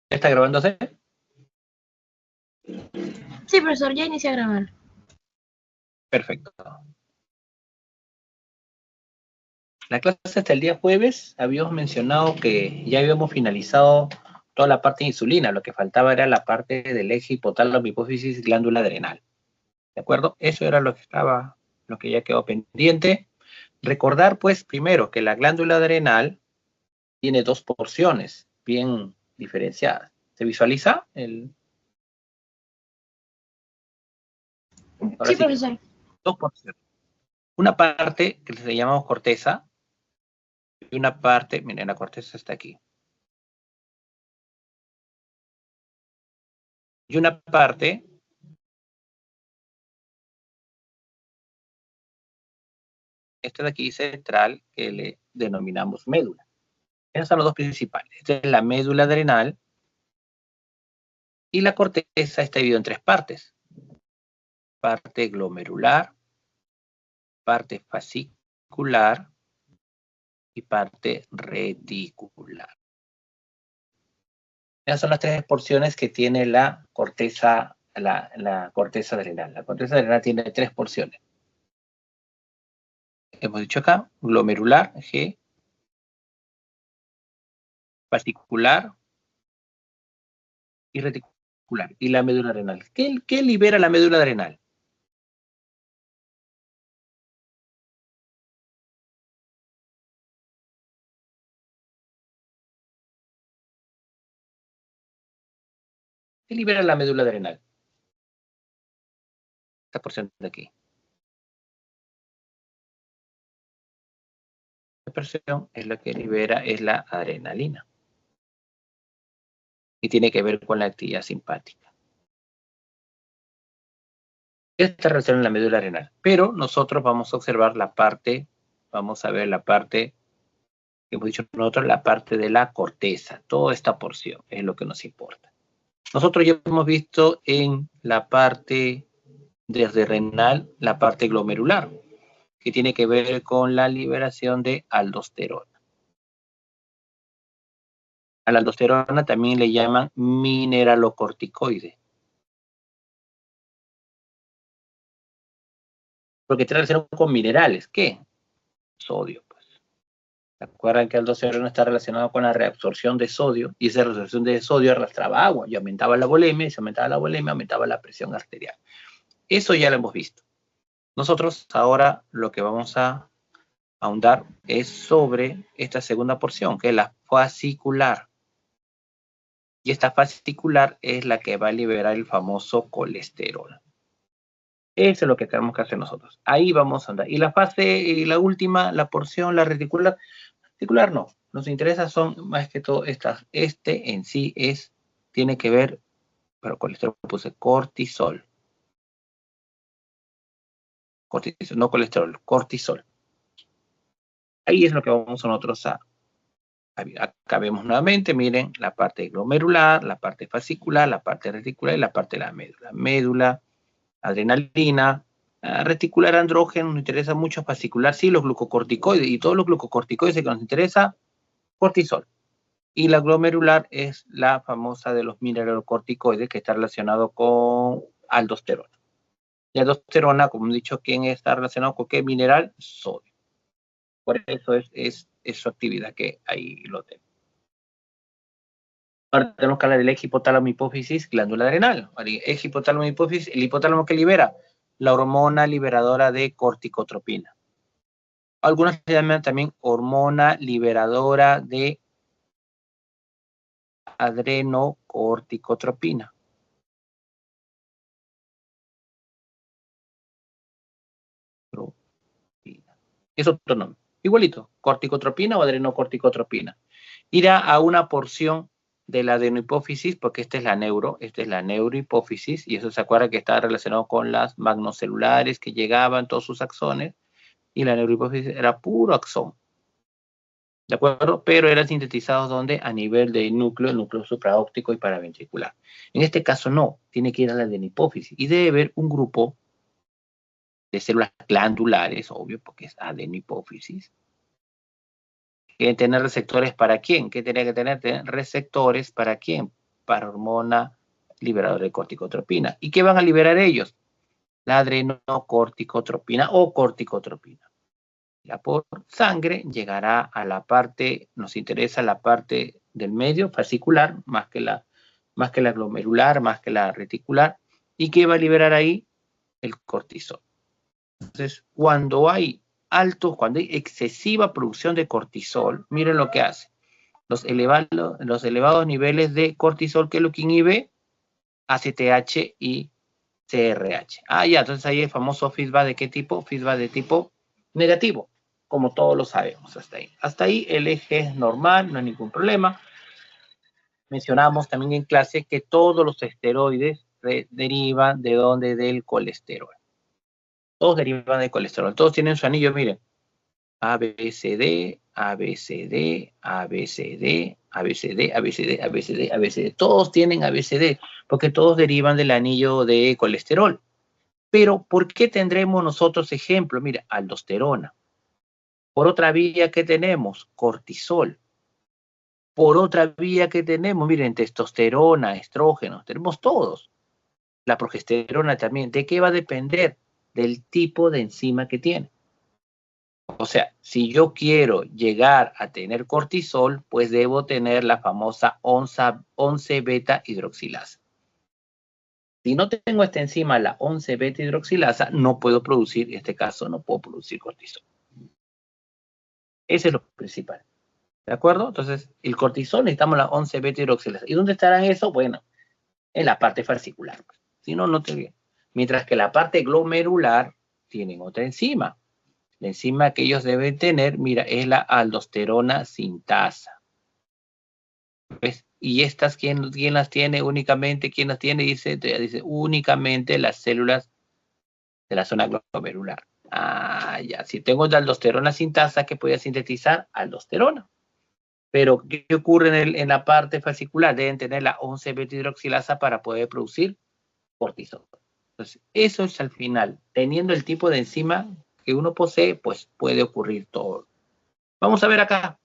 ¿Está grabándose? Sí, profesor, ya inicia a grabar. Perfecto. La clase hasta el día jueves habíamos mencionado que ya habíamos finalizado toda la parte de insulina. Lo que faltaba era la parte del eje hipotálamo, hipófisis, glándula adrenal. ¿De acuerdo? Eso era lo que ya quedó pendiente. Recordar, pues, primero que la glándula adrenal tiene dos porciones bien diferenciadas. ¿Se visualiza? Ahora Sí, sí, profesor. dos porciones. Una parte que le llamamos corteza y una parte, miren, la corteza está aquí. Y una parte, esta de aquí central, que le denominamos médula. Esas son los dos principales. Esta es la médula adrenal y la corteza está dividida en tres partes. Parte glomerular, parte fascicular y parte reticular. Esas son las tres porciones que tiene la corteza, la corteza adrenal. La corteza adrenal tiene tres porciones. Hemos dicho acá, glomerular, G, fascicular y reticular. Y la médula adrenal. ¿Qué libera la médula adrenal? ¿Qué libera la médula adrenal? Esta porción de aquí. Esta porción es la que libera, es la adrenalina. Y tiene que ver con la actividad simpática. Esta relación en la médula adrenal. Pero nosotros vamos a observar la parte, vamos a ver la parte, que hemos dicho nosotros, la parte de la corteza. Toda esta porción es lo que nos importa. Nosotros ya hemos visto en la parte desde renal, la parte glomerular, que tiene que ver con la liberación de aldosterona. A la aldosterona también le llaman mineralocorticoide. Porque tiene relación con minerales. ¿Qué? Sodio, pues. ¿Se acuerdan que el aldosterona está relacionado con la reabsorción de sodio? Y esa reabsorción de sodio arrastraba agua y aumentaba la volemia, y si aumentaba la volemia, aumentaba la presión arterial. Eso ya lo hemos visto. Nosotros ahora lo que vamos a ahondar es sobre esta segunda porción, que es la fascicular. Y esta fascicular es la que va a liberar el famoso colesterol. Eso es lo que tenemos que hacer nosotros. Ahí vamos a andar. Y la fase, y la última, la porción, la reticular. Reticular no. Nos interesa son más que todo estas. Este en sí tiene que ver, pero colesterol puse cortisol. Cortisol, no colesterol, cortisol. Ahí es lo que vamos nosotros a. Acá vemos nuevamente, miren, la parte glomerular, la parte fascicular, la parte reticular y la parte de la médula. Médula, adrenalina, reticular andrógeno, nos interesa mucho, fascicular, sí, los glucocorticoides, y todos los glucocorticoides que nos interesa, cortisol. Y la glomerular es la famosa de los mineralocorticoides que está relacionado con aldosterona. Y aldosterona, como he dicho, ¿quién está relacionado con qué mineral? Sodio. Por eso es su actividad, que ahí lo tenemos. Ahora tenemos que hablar del eje hipotálamo hipófisis, glándula adrenal. Eje hipotálamo hipófisis, el hipotálamo que libera la hormona liberadora de corticotropina. Algunas se llaman también hormona liberadora de adrenocorticotropina. Es otro nombre. Igualito, corticotropina o adrenocorticotropina. Irá a una porción de la adenohipófisis, porque esta es la neurohipófisis, y eso se acuerda que está relacionado con las magnocelulares que llegaban, todos sus axones, y la neurohipófisis era puro axón. ¿De acuerdo? Pero eran sintetizados donde a nivel de núcleo supraóptico y paraventricular. En este caso no, tiene que ir a la adenohipófisis y debe haber un grupo de células glandulares, obvio, porque es adenohipófisis, que tener receptores para quién, ¿qué tenía que tener? Tener receptores para quién, parahormona liberadora de corticotropina. ¿Y qué van a liberar ellos? La adrenocorticotropina o corticotropina. Ya por sangre llegará a la parte, nos interesa la parte del medio, fascicular, más que la glomerular, más que la reticular. ¿Y qué va a liberar ahí? El cortisol. Entonces, cuando hay excesiva producción de cortisol, miren lo que hace. Los elevados niveles de cortisol, ¿qué es lo que inhibe? ACTH y CRH. Ya, entonces ahí el famoso feedback ¿de qué tipo? Feedback de tipo negativo, como todos lo sabemos hasta ahí. Hasta ahí el eje es normal, no hay ningún problema. Mencionamos también en clase que todos los esteroides derivan ¿de dónde? Del colesterol. Todos derivan del colesterol. Todos tienen su anillo, miren. ABCD, ABCD, ABCD, ABCD, ABCD, ABCD, ABCD. Todos tienen ABCD, porque todos derivan del anillo de colesterol. Pero, ¿por qué tendremos nosotros ejemplo? Mira, aldosterona. Por otra vía que tenemos, cortisol. Por otra vía que tenemos, miren, testosterona, estrógenos, tenemos todos. La progesterona también. ¿De qué va a depender? Del tipo de enzima que tiene. O sea, si yo quiero llegar a tener cortisol, pues debo tener la famosa 11-beta hidroxilasa. Si no tengo esta enzima, la 11-beta hidroxilasa, no puedo producir, en este caso, no puedo producir cortisol. Ese es lo principal. ¿De acuerdo? Entonces, el cortisol necesitamos la 11-beta hidroxilasa. ¿Y dónde estarán eso? Bueno, en la parte fascicular. Si no, no te viene. Mientras que la parte glomerular tienen otra enzima. La enzima que ellos deben tener, mira, es la aldosterona sintasa. ¿Ves? Y estas, ¿quién las tiene únicamente? ¿Quién las tiene? Dice únicamente las células de la zona glomerular. Ya. Si tengo la aldosterona sintasa, ¿qué puede sintetizar? Aldosterona. Pero, ¿qué ocurre en la parte fascicular? Deben tener la 11-beta hidroxilasa para poder producir cortisol. Entonces, eso es al final. Teniendo el tipo de enzima que uno posee, pues puede ocurrir todo. Vamos a ver acá.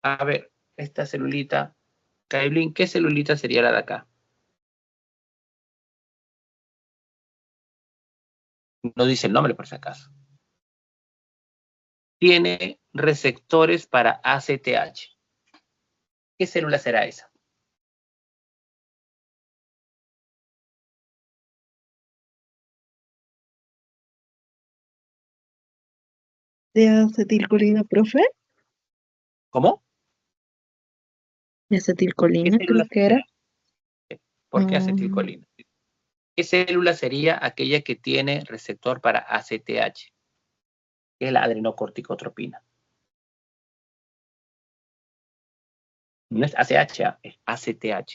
A ver, esta celulita. Kaiblin, ¿qué celulita sería la de acá? No dice el nombre por si acaso. Tiene receptores para ACTH. ¿Qué célula será esa? ¿De acetilcolina, profe? ¿Cómo? De acetilcolina, ¿Qué célula creo que era. ¿Por qué acetilcolina? ¿Qué célula sería aquella que tiene receptor para ACTH? Que es la adrenocorticotropina. No es ACH, es ACTH.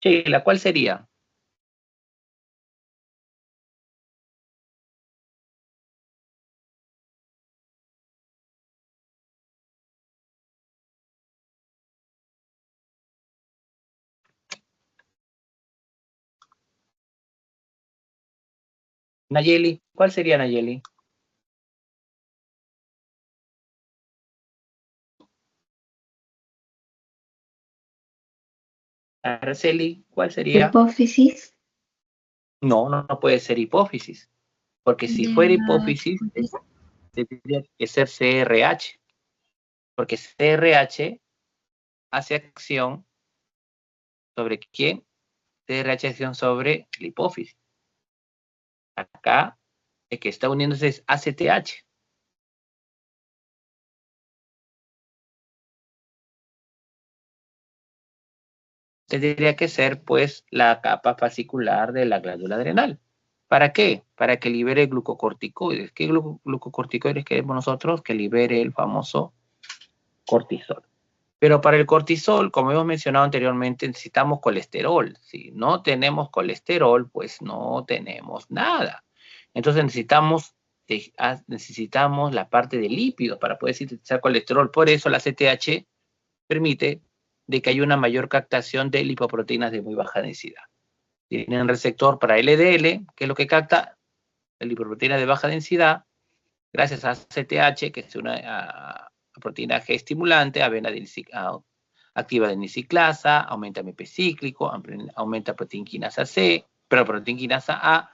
Sheila, ¿cuál sería? Nayeli, ¿cuál sería Nayeli? Araceli, ¿cuál sería? Hipófisis. No, no puede ser hipófisis. Porque si fuera hipófisis, tendría que ser CRH. Porque CRH hace acción ¿sobre quién? CRH acción sobre la hipófisis. Acá, el que está uniéndose es ACTH. Tendría que ser, pues, la capa fascicular de la glándula adrenal. ¿Para qué? Para que libere glucocorticoides. ¿Qué glucocorticoides queremos nosotros? Que libere el famoso cortisol. Pero para el cortisol, como hemos mencionado anteriormente, necesitamos colesterol. Si no tenemos colesterol, pues no tenemos nada. Entonces necesitamos la parte de lípidos para poder sintetizar colesterol. Por eso la CTH permite de que haya una mayor captación de lipoproteínas de muy baja densidad. Tienen receptor para LDL, que es lo que capta la lipoproteína de baja densidad, gracias a CTH, que es una proteína G estimulante, activa adeniciclasa, aumenta MP cíclico, aumenta proteinquinasa C, pero proteinquinasa A.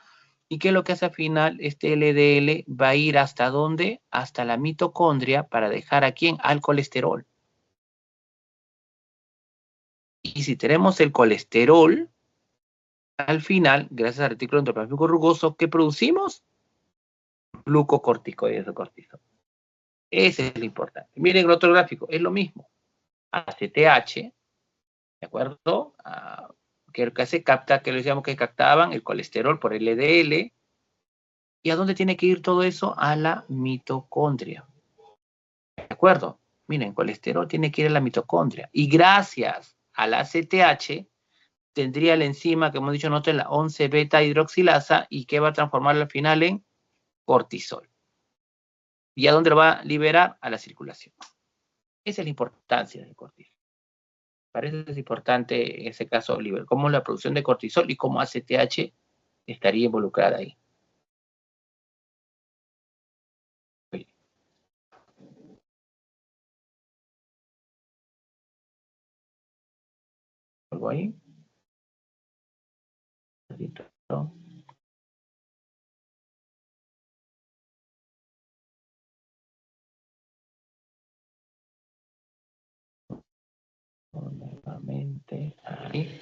¿Y qué es lo que hace al final? Este LDL va a ir ¿hasta dónde? Hasta la mitocondria para dejar ¿a quién? Al colesterol. Y si tenemos el colesterol, al final, gracias al retículo endoplásmico rugoso, ¿qué producimos? Glucocorticoides de cortisol. Ese es lo importante. Miren el otro gráfico, es lo mismo. ACTH, ¿de acuerdo? Que lo que se capta, que lo decíamos que captaban el colesterol por LDL. ¿Y a dónde tiene que ir todo eso? A la mitocondria. ¿De acuerdo? Miren, colesterol tiene que ir a la mitocondria. Y gracias a la ACTH, tendría la enzima que hemos dicho nosotros, la 11-beta hidroxilasa, y que va a transformarla al final en cortisol. ¿Y a dónde lo va a liberar? A la circulación. Esa es la importancia del cortisol. Parece que es importante en ese caso, cómo la producción de cortisol y cómo ACTH estaría involucrada ahí. ¿Algo ahí? ¿No? Nuevamente ahí.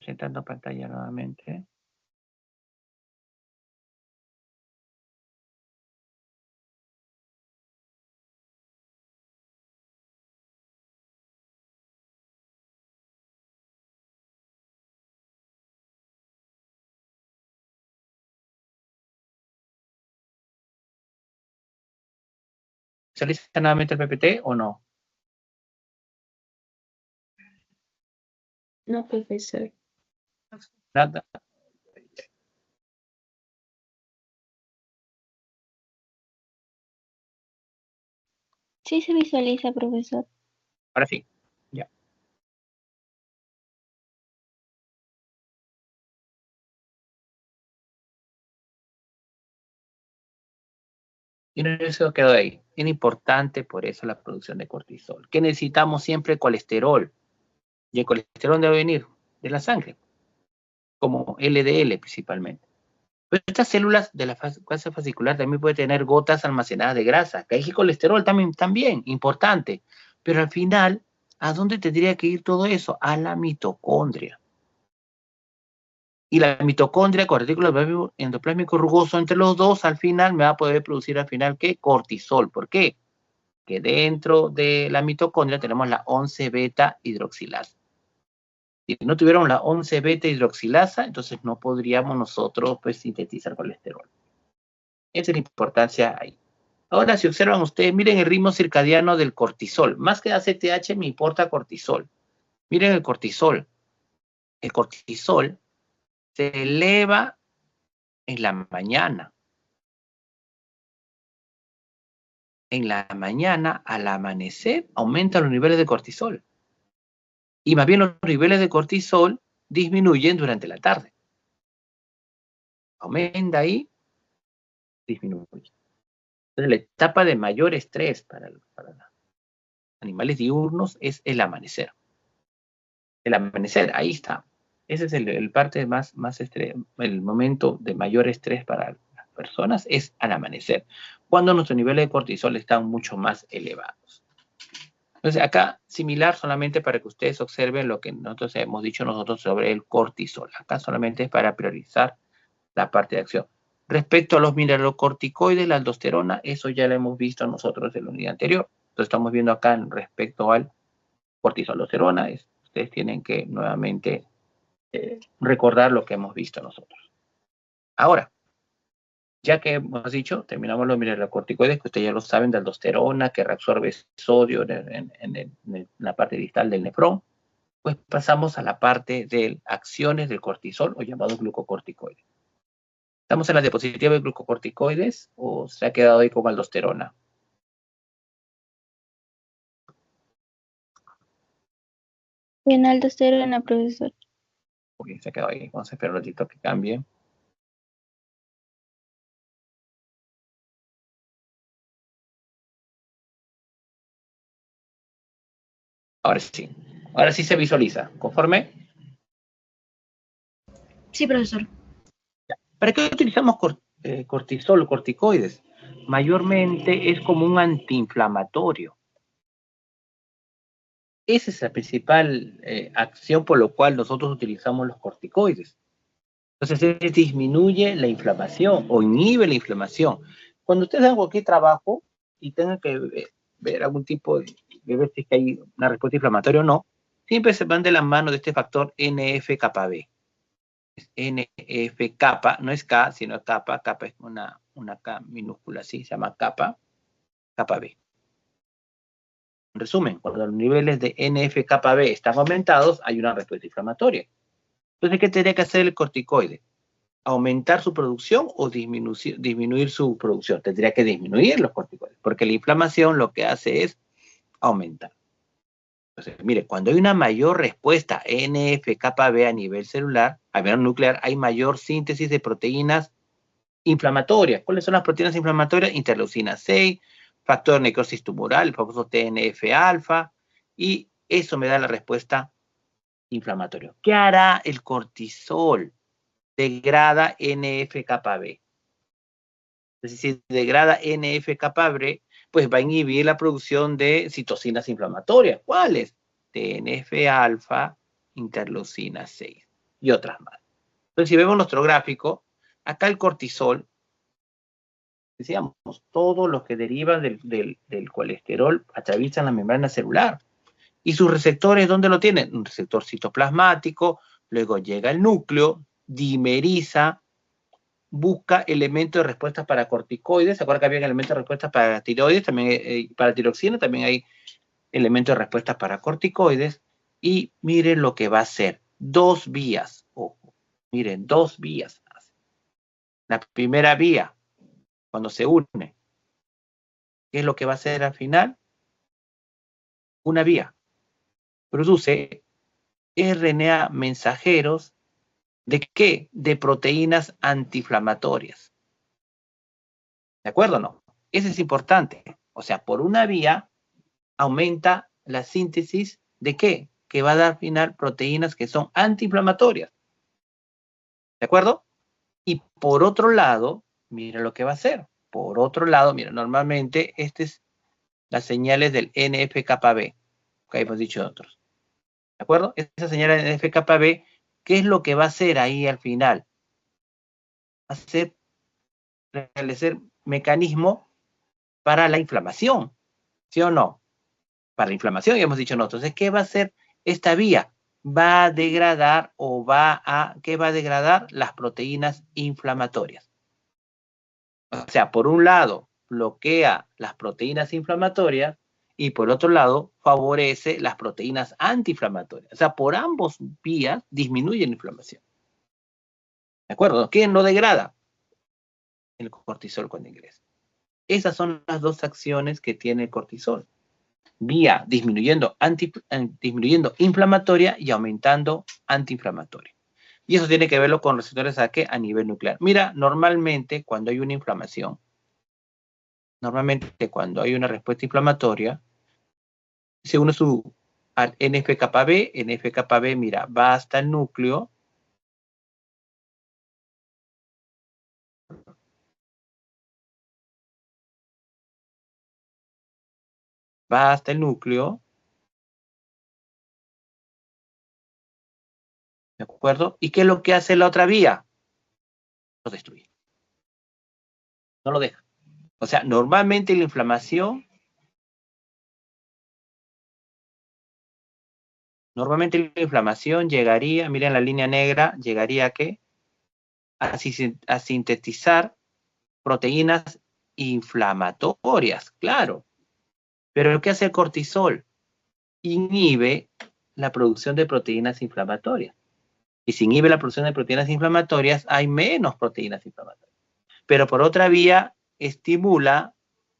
Presentando pantalla nuevamente. ¿Se lista nuevamente el PPT o no? No, profesor. Nada. Sí se visualiza, profesor. Ahora sí. Ya. Y eso quedó ahí. Es importante por eso la producción de cortisol. Que necesitamos siempre colesterol. Y el colesterol debe venir de la sangre, como LDL principalmente. Pero estas células de la fase fascicular también pueden tener gotas almacenadas de grasa, que hay colesterol también, importante. Pero al final, ¿a dónde tendría que ir todo eso? A la mitocondria. Y la mitocondria con retículo endoplásmico rugoso entre los dos, al final me va a poder producir al final, ¿qué? Cortisol. ¿Por qué? Que dentro de la mitocondria tenemos la 11-beta hidroxilasa. Si no tuviéramos la 11-beta hidroxilasa, entonces no podríamos nosotros pues, sintetizar colesterol. Esa es la importancia ahí. Ahora, si observan ustedes, miren el ritmo circadiano del cortisol. Más que ACTH me importa cortisol. Miren el cortisol. El cortisol se eleva en la mañana. En la mañana, al amanecer, aumentan los niveles de cortisol. Y más bien los niveles de cortisol disminuyen durante la tarde. Aumenta ahí, disminuye. Entonces, la etapa de mayor estrés para los animales diurnos es el amanecer. El amanecer, ahí está. Ese es el parte más estrés, el momento de mayor estrés para las personas es al amanecer, cuando nuestros niveles de cortisol están mucho más elevados. Entonces, acá, similar solamente para que ustedes observen lo que nosotros hemos dicho sobre el cortisol. Acá solamente es para priorizar la parte de acción. Respecto a los mineralocorticoides, la aldosterona, eso ya lo hemos visto nosotros en la unidad anterior. Entonces, estamos viendo acá respecto al cortisol, aldosterona. Ustedes tienen que nuevamente recordar lo que hemos visto nosotros. Ahora, ya que hemos dicho, terminamos los mineralocorticoides, que ustedes ya lo saben, de aldosterona, que reabsorbe sodio en la parte distal del nefrón, pues pasamos a la parte de acciones del cortisol, o llamados glucocorticoides. ¿Estamos en la diapositiva de glucocorticoides o se ha quedado ahí con aldosterona? En aldosterona, profesor. Ok, se ha quedado ahí. Vamos a esperar un ratito que cambie. Ahora sí. Ahora sí se visualiza. ¿Conforme? Sí, profesor. ¿Para qué utilizamos cortisol o corticoides? Mayormente es como un antiinflamatorio. Esa es la principal acción por la cual nosotros utilizamos los corticoides. Entonces, disminuye la inflamación o inhibe la inflamación. Cuando ustedes hagan cualquier trabajo y tengan que ver algún tipo de ver si hay una respuesta inflamatoria o no, siempre se van de la mano de este factor NF-κB. NF-kappa, no es K, sino kappa. Kappa es una K minúscula, así, se llama kappa, κB. En resumen, cuando los niveles de NF-κB están aumentados, hay una respuesta inflamatoria. Entonces, ¿qué tendría que hacer el corticoide? ¿Aumentar su producción o disminuir su producción? Tendría que disminuir los corticoides, porque la inflamación lo que hace es aumentar. Entonces, mire, cuando hay una mayor respuesta NF-κB a nivel celular, a nivel nuclear, hay mayor síntesis de proteínas inflamatorias. ¿Cuáles son las proteínas inflamatorias? Interleucina 6, factor de necrosis tumoral, el famoso TNF-alfa, y eso me da la respuesta inflamatoria. ¿Qué hará el cortisol? Degrada NF-κB. Es decir, si degrada NF-κB, pues va a inhibir la producción de citocinas inflamatorias. ¿Cuáles? TNF-alfa, interleucina 6 y otras más. Entonces, si vemos nuestro gráfico, acá el cortisol, decíamos, todos los que derivan del colesterol atraviesan la membrana celular. ¿Y sus receptores dónde lo tienen? Un receptor citoplasmático, luego llega el núcleo, dimeriza, busca elementos de respuesta para corticoides. ¿Se acuerdan que había elementos de respuesta para tiroides? También para tiroxina también hay elementos de respuesta para corticoides. Y miren lo que va a hacer. 2 vías. Ojo, miren, 2 vías. La primera vía, cuando se une, ¿qué es lo que va a hacer al final? Una vía. Produce RNA mensajeros ¿de qué? De proteínas antiinflamatorias. ¿De acuerdo o no? Eso es importante. O sea, por una vía aumenta la síntesis ¿de qué? Que va a dar al final proteínas que son antiinflamatorias. ¿De acuerdo? Y por otro lado, mira lo que va a hacer. Por otro lado, mira, normalmente estas es las señales del NF-κB, que hemos dicho otros. ¿De acuerdo? Esa señal del NF-κB, ¿qué es lo que va a hacer ahí al final? Va a realizar mecanismo para la inflamación, ¿sí o no? Para la inflamación, ya hemos dicho nosotros. Entonces, ¿qué va a hacer esta vía? Va a degradar ¿qué va a degradar? Las proteínas inflamatorias. O sea, por un lado, bloquea las proteínas inflamatorias y por otro lado, favorece las proteínas antiinflamatorias. O sea, por ambos vías disminuye la inflamación. ¿De acuerdo? ¿Quién lo degrada? El cortisol cuando ingresa. Esas son las dos acciones que tiene el cortisol. Vía disminuyendo inflamatoria y aumentando antiinflamatoria. Y eso tiene que verlo con receptores a nivel nuclear. Mira, normalmente cuando hay una inflamación, normalmente cuando hay una respuesta inflamatoria, se une su al NF-κB. NF-κB, mira, va hasta el núcleo. Va hasta el núcleo. ¿De acuerdo? ¿Y qué es lo que hace la otra vía? Lo destruye. No lo deja. O sea, normalmente la inflamación, llegaría, miren la línea negra, llegaría a qué? A sintetizar proteínas inflamatorias, claro. Pero ¿qué hace el cortisol? Inhibe la producción de proteínas inflamatorias. Y si inhibe la producción de proteínas inflamatorias, hay menos proteínas inflamatorias. Pero por otra vía, estimula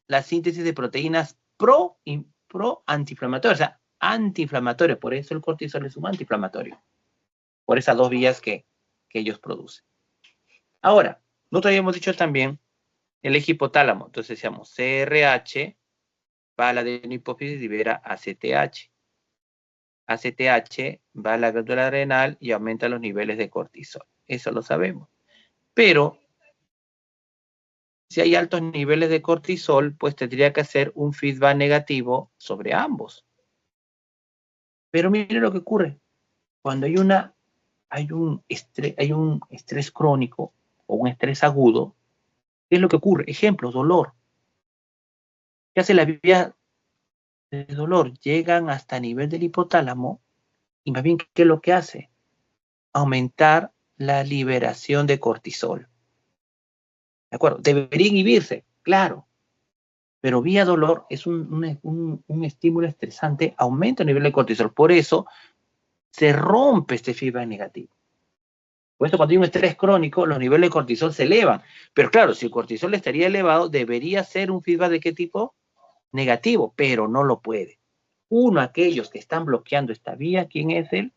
la síntesis de proteínas pro-antiinflamatorias, o sea, antiinflamatorias. Por eso el cortisol es un antiinflamatorio. Por esas dos vías que ellos producen. Ahora, nosotros habíamos dicho también el eje hipotálamo. Entonces decíamos CRH va a la adenohipófisis y libera ACTH. ACTH va a la glándula adrenal y aumenta los niveles de cortisol. Eso lo sabemos. Pero si hay altos niveles de cortisol, pues tendría que hacer un feedback negativo sobre ambos. Pero mire lo que ocurre. Cuando hay un estrés crónico o un estrés agudo, ¿qué es lo que ocurre? Ejemplo, dolor. ¿Qué hace la vía de dolor? Llegan hasta nivel del hipotálamo y más bien, ¿qué es lo que hace? Aumentar la liberación de cortisol. ¿De acuerdo? Debería inhibirse, claro. Pero vía dolor es un estímulo estresante, aumenta el nivel de cortisol. Por eso se rompe este feedback negativo. Por eso cuando hay un estrés crónico, los niveles de cortisol se elevan. Pero claro, si el cortisol estaría elevado, debería ser un feedback de qué tipo? Negativo, pero no lo puede. Aquellos que están bloqueando esta vía, ¿quién es él?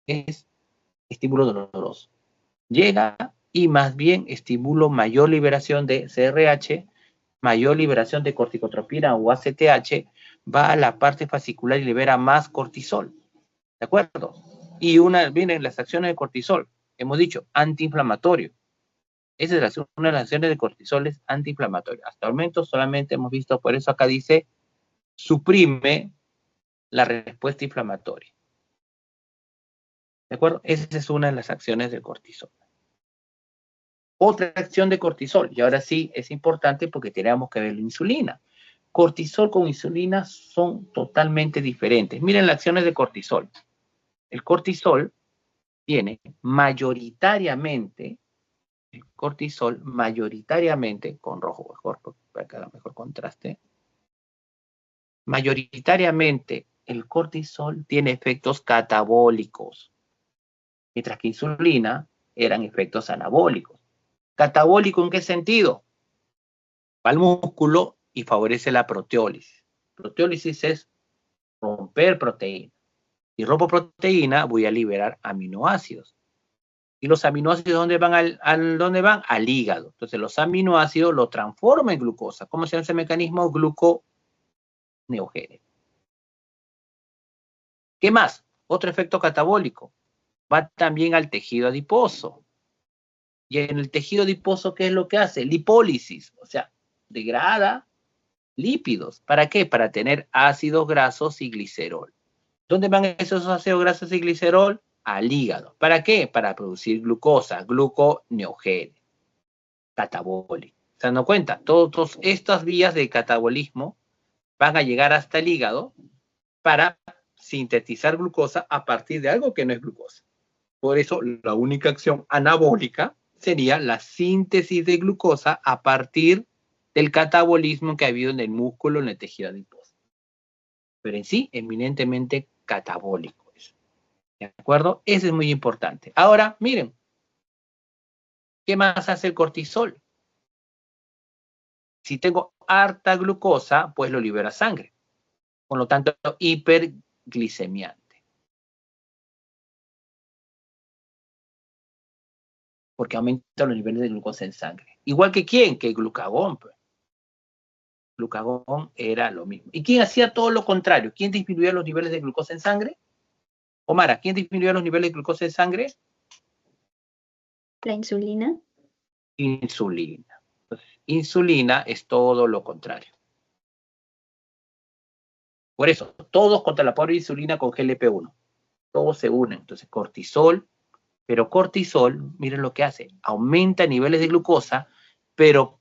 Es estímulo doloroso. Llega y más bien estimulo mayor liberación de CRH, mayor liberación de corticotropina o ACTH, va a la parte fascicular y libera más cortisol. ¿De acuerdo? Y vienen las acciones de cortisol. Hemos dicho, antiinflamatorio. Esa es una de las acciones de cortisol, es antiinflamatorio. Hasta el momento solamente hemos visto, por eso acá dice, suprime la respuesta inflamatoria. ¿De acuerdo? Esa es una de las acciones del cortisol. Otra acción de cortisol, y ahora sí es importante porque tenemos que ver la insulina. Cortisol con insulina son totalmente diferentes. Miren las acciones de cortisol. El cortisol tiene mayoritariamente, con rojo mejor, para que haga mejor contraste, mayoritariamente el cortisol tiene efectos catabólicos, mientras que insulina eran efectos anabólicos. ¿Catabólico en qué sentido? Va al músculo y favorece la proteólisis. Proteólisis es romper proteína. Si rompo proteína, voy a liberar aminoácidos. ¿Y los aminoácidos dónde van? ¿Dónde van? Al hígado. Entonces los aminoácidos lo transforman en glucosa. ¿Cómo se llama ese mecanismo? Gluconeogénesis. ¿Qué más? Otro efecto catabólico. Va también al tejido adiposo. Y en el tejido adiposo, ¿qué es lo que hace? Lipólisis. O sea, degrada lípidos. ¿Para qué? Para tener ácidos grasos y glicerol. ¿Dónde van esos ácidos grasos y glicerol? Al hígado. ¿Para qué? Para producir glucosa, gluconeogénesis, catabólico. ¿Se dan cuenta? Todas estas vías de catabolismo van a llegar hasta el hígado para sintetizar glucosa a partir de algo que no es glucosa. Por eso, la única acción anabólica sería la síntesis de glucosa a partir del catabolismo que ha habido en el músculo, en el tejido adiposo. Pero en sí, eminentemente catabólico. ¿De acuerdo? Eso es muy importante. Ahora, miren, ¿qué más hace el cortisol? Si tengo harta glucosa, pues lo libera sangre. Por lo tanto, hiperglicemiante. Porque aumenta los niveles de glucosa en sangre. Igual que ¿quién? Que el glucagón. Pues. glucagón era lo mismo. ¿Y quién hacía todo lo contrario? ¿Quién disminuía los niveles de glucosa en sangre? Omara, ¿quién disminuía los niveles de glucosa en sangre? La insulina. Insulina. Entonces, insulina es todo lo contrario. Por eso, todos contra la pobre insulina con GLP-1. Todos se unen. Entonces, cortisol, pero cortisol, miren lo que hace, aumenta niveles de glucosa, pero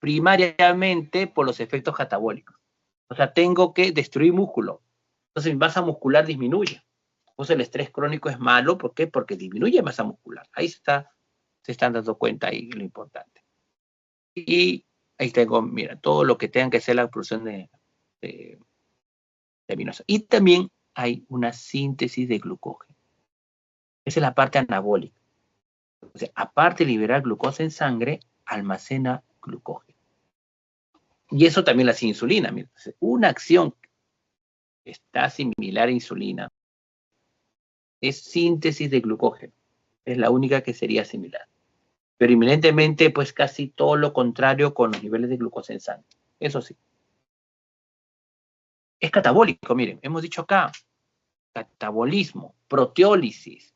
primariamente por los efectos catabólicos. O sea, tengo que destruir músculo. Entonces mi masa muscular disminuye. Entonces el estrés crónico es malo. ¿Por qué? Porque disminuye masa muscular. Ahí se están dando cuenta ahí lo importante. Y ahí tengo, mira, todo lo que tenga que ser la producción de aminoácidos. Y también hay una síntesis de glucógeno. Esa es la parte anabólica. O sea, aparte de liberar glucosa en sangre, almacena glucógeno. Y eso también la insulina. Mira, una acción que está similar a insulina es síntesis de glucógeno. Es la única que sería similar. Pero eminentemente, pues casi todo lo contrario con los niveles de glucosa en sangre. Eso sí. Es catabólico, miren, hemos dicho acá. Catabolismo, proteólisis.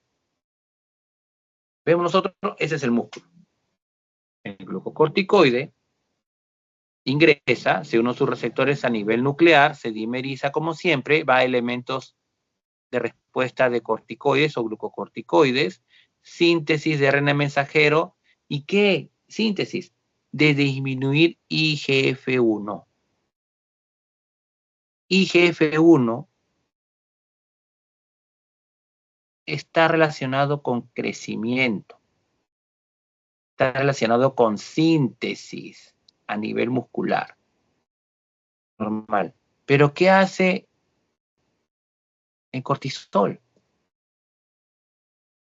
Vemos nosotros, ese es el músculo. El glucocorticoide ingresa, se une a sus receptores a nivel nuclear, se dimeriza como siempre, va a elementos de respuesta de corticoides o glucocorticoides, síntesis de RNA mensajero, ¿y qué? Síntesis de disminuir IGF-1. IGF-1 está relacionado con crecimiento, está relacionado con síntesis a nivel muscular, normal. Pero ¿qué hace el cortisol?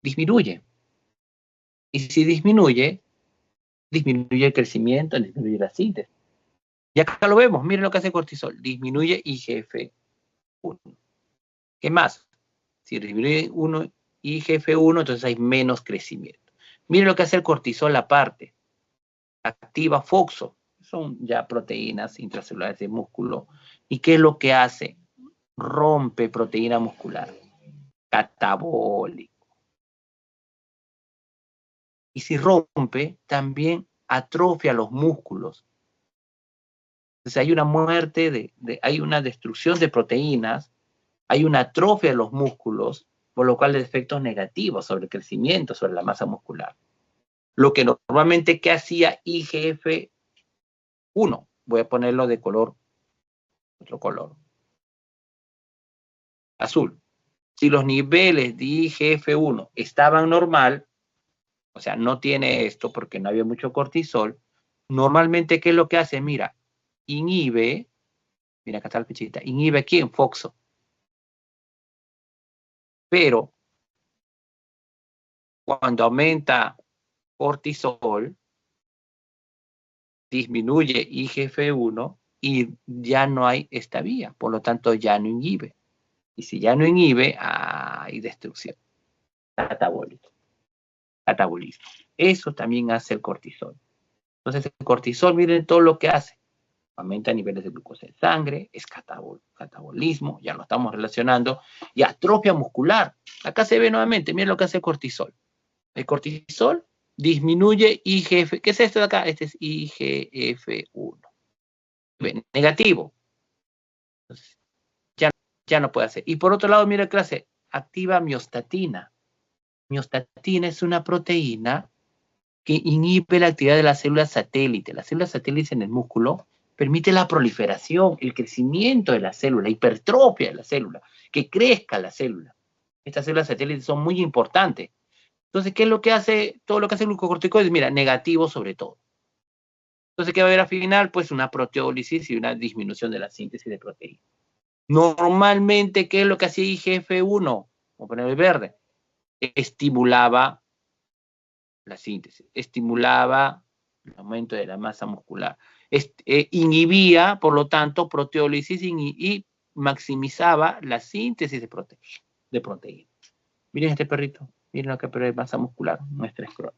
Disminuye. Y si disminuye el crecimiento, disminuye la síntesis. Y acá lo vemos, miren lo que hace el cortisol, disminuye IGF-1. ¿Qué más? Si disminuye IGF-1, entonces hay menos crecimiento. Miren lo que hace el cortisol aparte. Activa FOXO, son ya proteínas intracelulares de músculo. ¿Y qué es lo que hace? Rompe proteína muscular. Catabólico. Y si rompe, también atrofia los músculos. Entonces hay una muerte, hay una destrucción de proteínas, hay una atrofia de los músculos, por lo cual hay efectos negativos sobre el crecimiento, sobre la masa muscular. Lo que normalmente, ¿qué hacía IGF-1? Voy a ponerlo de color, otro color, azul. Si los niveles de IGF-1 estaban normal, o sea, no tiene esto porque no había mucho cortisol, normalmente, ¿qué es lo que hace? Mira, inhibe, mira acá está la fichita, inhibe aquí en FOXO. Pero cuando aumenta cortisol, disminuye IGF-1 y ya no hay esta vía, por lo tanto ya no inhibe. Y si ya no inhibe, hay destrucción. Catabolismo. Eso también hace el cortisol. Entonces el cortisol, miren todo lo que hace. Aumenta niveles de glucosa en sangre, es catabolismo, ya lo estamos relacionando, y atrofia muscular. Acá se ve nuevamente, miren lo que hace el cortisol. El cortisol disminuye IGF. ¿Qué es esto de acá? Este es IGF-1. Negativo. Entonces, ya no puede hacer. Y por otro lado, mira clase, activa miostatina. Miostatina es una proteína que inhibe la actividad de las células satélite. Las células satélites en el músculo permite la proliferación, el crecimiento de la célula, hipertrofia de la célula, que crezca la célula. Estas células satélites son muy importantes. Entonces, ¿qué es lo que hace? Todo lo que hace el glucocorticoide, mira, negativo sobre todo. Entonces, ¿qué va a haber al final? Pues una proteólisis y una disminución de la síntesis de proteínas. Normalmente, ¿qué es lo que hacía IGF-1? Vamos a poner el verde. Estimulaba la síntesis, estimulaba el aumento de la masa muscular. Inhibía, por lo tanto, proteólisis y maximizaba la síntesis de proteínas. Miren este perrito, miren lo que pierde masa muscular, no estrés crónico.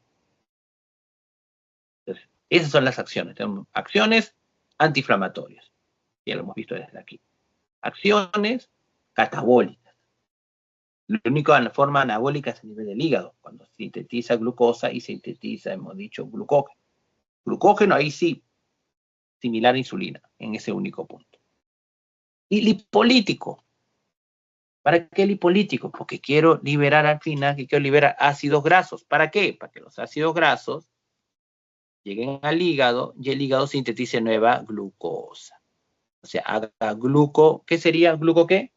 Entonces, esas son las acciones. Tenemos acciones antiinflamatorios. Ya lo hemos visto desde aquí. Acciones catabólicas. La única forma anabólica es a nivel del hígado, cuando sintetiza glucosa y sintetiza, hemos dicho, glucógeno. Glucógeno ahí sí, similar a insulina, en ese único punto. Y lipolítico. ¿Para qué lipolítico? Porque quiero liberar al final, que quiero liberar ácidos grasos. ¿Para qué? Para que los ácidos grasos lleguen al hígado y el hígado sintetice nueva glucosa. O sea, haga gluco, ¿qué sería gluco qué?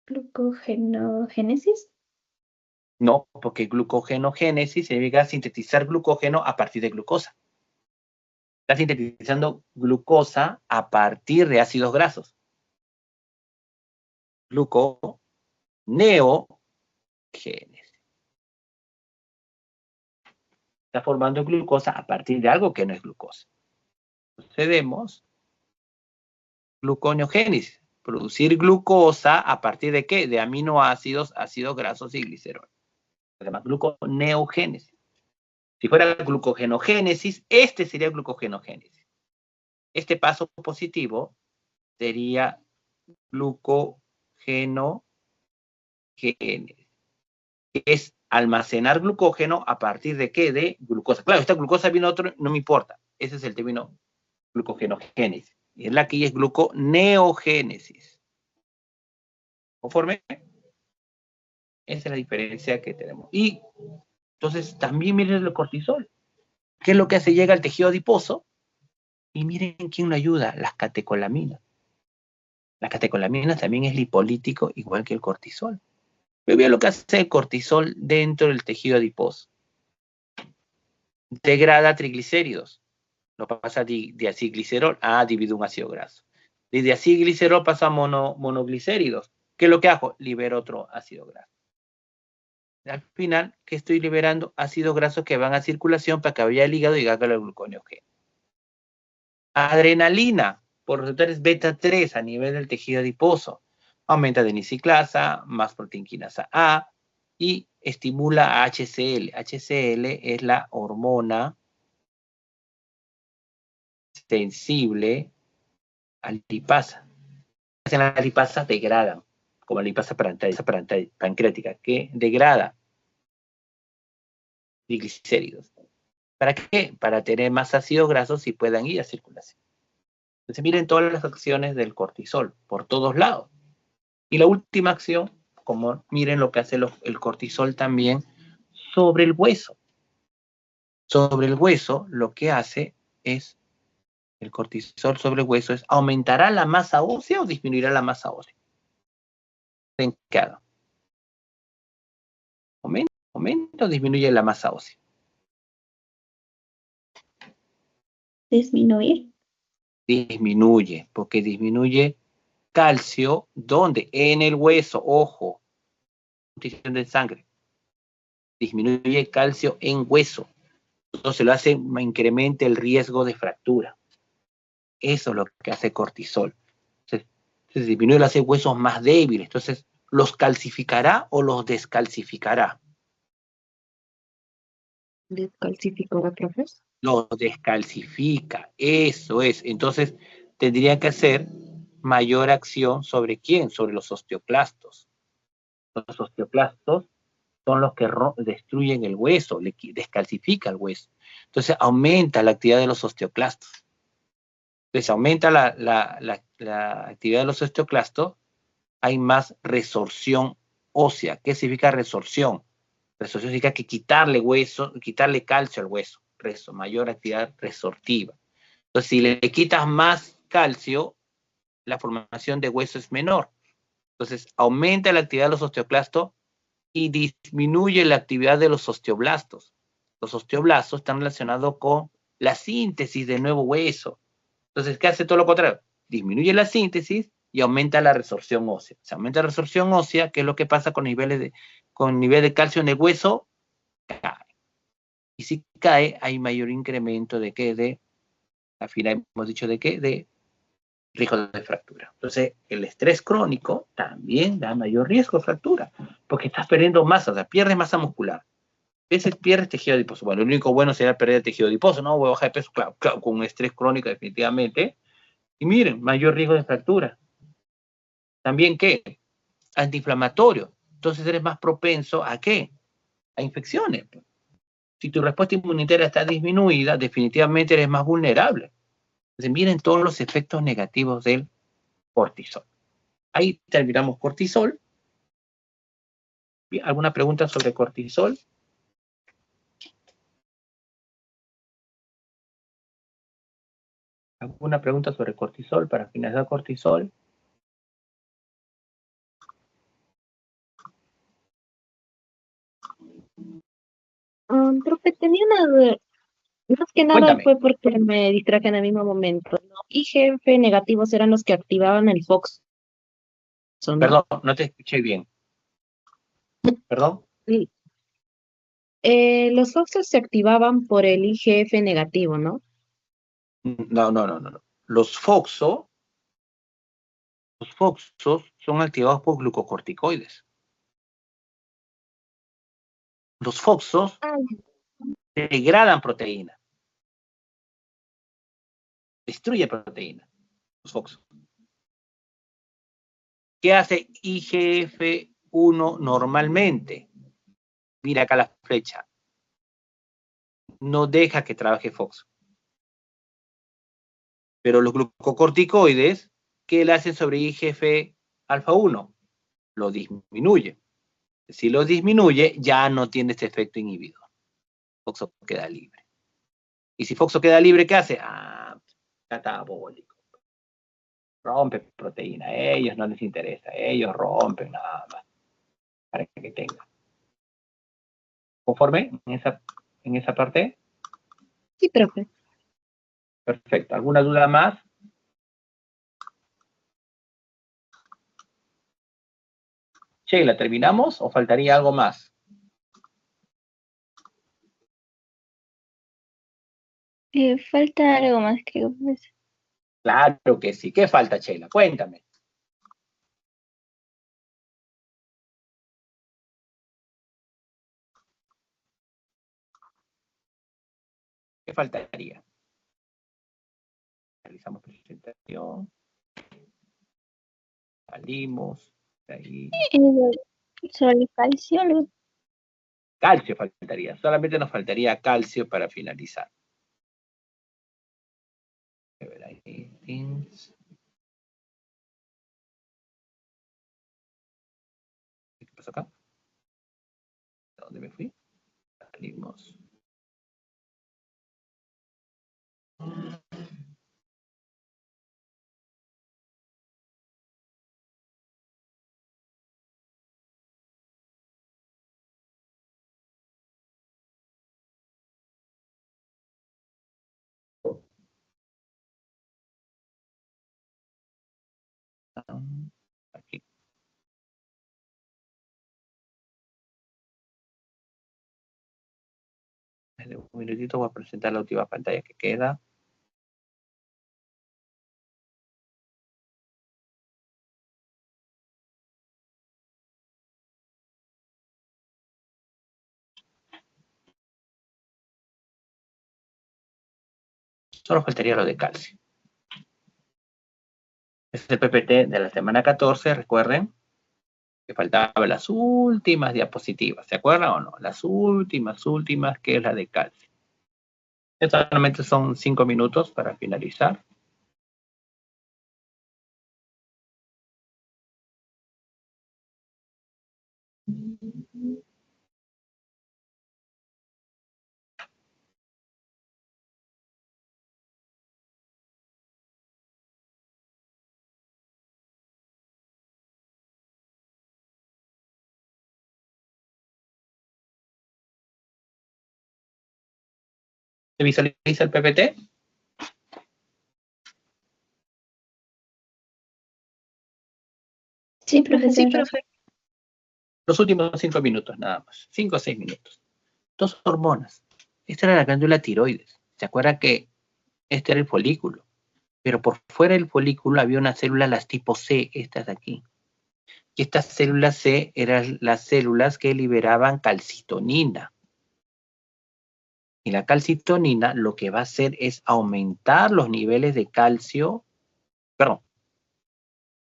Glucogenogénesis. No, porque glucogenogénesis significa sintetizar glucógeno a partir de glucosa. Está sintetizando glucosa a partir de ácidos grasos. Gluconeogénesis. Está formando glucosa a partir de algo que no es glucosa. Procedemos. Gluconeogénesis. Producir glucosa a partir de ¿qué? De aminoácidos, ácidos grasos y glicerol. Se llama gluconeogénesis. Si fuera glucogenogénesis, este sería glucogenogénesis. Este paso positivo sería glucogenogénesis, que es almacenar glucógeno a partir de ¿qué? De glucosa. Claro, esta glucosa viene otro, no me importa. Ese es el término glucogenogénesis. Y es la que es gluconeogénesis. ¿Conforme? Esa es la diferencia que tenemos. Y entonces también miren el cortisol. ¿Qué es lo que hace? Llega al tejido adiposo y miren quién lo ayuda, las catecolaminas. Las catecolaminas también es lipolítico igual que el cortisol. Pero vean lo que hace el cortisol dentro del tejido adiposo. Degrada triglicéridos. Lo pasa de diacilglicerol a dividir un ácido graso. De diacilglicerol pasa a monoglicéridos. ¿Qué es lo que hago? Libero otro ácido graso. Al final, ¿qué estoy liberando? Ácidos grasos que van a circulación para que vaya el hígado y haga el gluconeogéneo. Adrenalina, por receptores beta 3 a nivel del tejido adiposo. Aumenta adeniciclasa, más proteinquinasa A y estimula a HCl. HCl es la hormona sensible a lipasa. Las lipasas degradan, como la lipasa pancreática, que degrada triglicéridos. ¿Para qué? Para tener más ácidos grasos y puedan ir a circulación. Entonces miren todas las acciones del cortisol, por todos lados. Y la última acción, como miren lo que hace el cortisol también sobre el hueso. Sobre el hueso lo que hace es, el cortisol sobre el hueso es, ¿aumentará la masa ósea o disminuirá la masa ósea? ¿En qué haga? ¿Aumenta o disminuye la masa ósea? Disminuir. Disminuye, porque disminuye calcio, ¿dónde? En el hueso, ojo, nutrición de sangre. Disminuye calcio en hueso. Entonces lo hace, incrementa el riesgo de fractura. Eso es lo que hace cortisol. Entonces disminuye, lo hace huesos más débiles. Entonces, ¿los calcificará o los descalcificará? ¿Descalcificó, profes? Los descalcifica, eso es. Entonces, tendría que hacer mayor acción ¿sobre quién? Sobre los osteoclastos. Los osteoclastos son los que destruyen el hueso, le descalcifica el hueso. Entonces, aumenta la actividad de los osteoclastos. Entonces, aumenta la actividad de los osteoclastos, hay más resorción ósea. ¿Qué significa resorción? Resorción significa que quitarle hueso, quitarle calcio al hueso. Mayor actividad resortiva. Entonces, si le quitas más calcio, la formación de hueso es menor. Entonces, aumenta la actividad de los osteoclastos y disminuye la actividad de los osteoblastos. Los osteoblastos están relacionados con la síntesis de nuevo hueso. Entonces, ¿qué hace todo lo contrario? Disminuye la síntesis y aumenta la resorción ósea. Se aumenta la resorción ósea, ¿qué es lo que pasa con nivel de calcio en el hueso? Cae. Y si cae, hay mayor incremento de ¿qué? Al final hemos dicho de ¿qué? De riesgo de fractura. Entonces, el estrés crónico también da mayor riesgo de fractura. porque estás perdiendo masa, o sea, pierdes masa muscular. Ese pierdes tejido adiposo. Bueno, lo único bueno sería perder tejido adiposo, ¿no? Voy a bajar de peso, claro, con un estrés crónico definitivamente. Y miren, mayor riesgo de fractura. También, ¿qué? Antiinflamatorio. Entonces eres más propenso ¿a qué? A infecciones. Si tu respuesta inmunitaria está disminuida, definitivamente eres más vulnerable. Entonces, miren todos los efectos negativos del cortisol. Ahí terminamos cortisol. ¿Alguna pregunta sobre cortisol? ¿Alguna pregunta sobre cortisol para finalizar cortisol? Profe, tenía una duda. Más que nada Cuéntame. fue porque me distraje en el mismo momento, ¿no? IGF negativos eran los que activaban el FOX, ¿no? Perdón, no te escuché bien. ¿Perdón? Sí. Los FOXos se activaban por el IGF negativo, ¿no? No. Los FOXO son activados por glucocorticoides. Los FOXOs degradan proteína. Destruye proteína. Los FOXO. ¿Qué hace IGF-1 normalmente? Mira acá la flecha. No deja que trabaje FOXO. Pero los glucocorticoides, ¿qué le hacen sobre IGF-alfa-1? Lo disminuye. Si lo disminuye, ya no tiene este efecto inhibidor. FOXO queda libre. Y si FOXO queda libre, ¿qué hace? Catabólico. Rompe proteína. A ellos no les interesa. Ellos rompen nada más. Para que tengan. ¿Conforme en esa parte? Sí, profe. Perfecto. ¿Alguna duda más? Sheila, ¿terminamos o faltaría algo más? Falta algo más, creo. Claro que sí. ¿Qué falta, Sheila? Cuéntame. ¿Qué faltaría? Realizamos presentación. Salimos. De ahí. Sobre el calcio, Calcio faltaría. Solamente nos faltaría calcio para finalizar. A ver ahí. ¿Qué pasó acá? ¿A dónde me fui? Salimos. Aquí. Dale un minutito, voy a presentar la última pantalla que queda. Solo faltaría lo de calcio. Este es el PPT de la semana 14, recuerden que faltaban las últimas diapositivas, ¿se acuerdan o no? Las últimas, que es la de calcio. Esto solamente son 5 minutos para finalizar. ¿Se visualiza el PPT? Sí, profesor. Los últimos 5 minutos, nada más. 5 o 6 minutos. 2 hormonas. Esta era la glándula tiroides. ¿Se acuerdan que este era el folículo? Pero por fuera del folículo había unas células, las tipo C, estas de aquí. Y estas células C eran las células que liberaban calcitonina. Y la calcitonina lo que va a hacer es aumentar los niveles de calcio, perdón,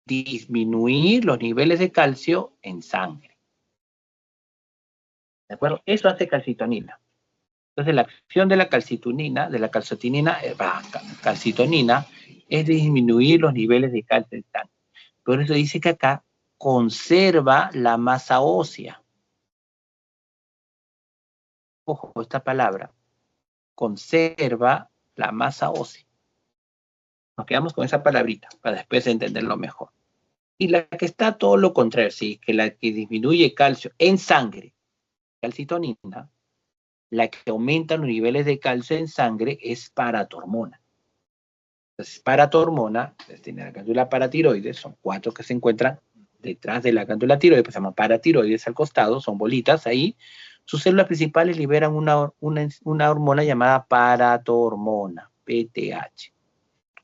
disminuir los niveles de calcio en sangre. ¿De acuerdo? Eso hace calcitonina. Entonces la acción de la calcitonina, calcitonina es disminuir los niveles de calcio en sangre. Por eso dice que acá conserva la masa ósea. Ojo, esta palabra, conserva la masa ósea. Nos quedamos con esa palabrita para después entenderlo mejor. Y la que está todo lo contrario, sí, que la que disminuye calcio en sangre, calcitonina, la que aumenta los niveles de calcio en sangre es paratormona. Entonces, paratormona, tiene la glándula paratiroides, son 4 que se encuentran detrás de la glándula tiroides, pues se llaman paratiroides al costado, son bolitas ahí. Sus células principales liberan una hormona llamada paratormona, PTH,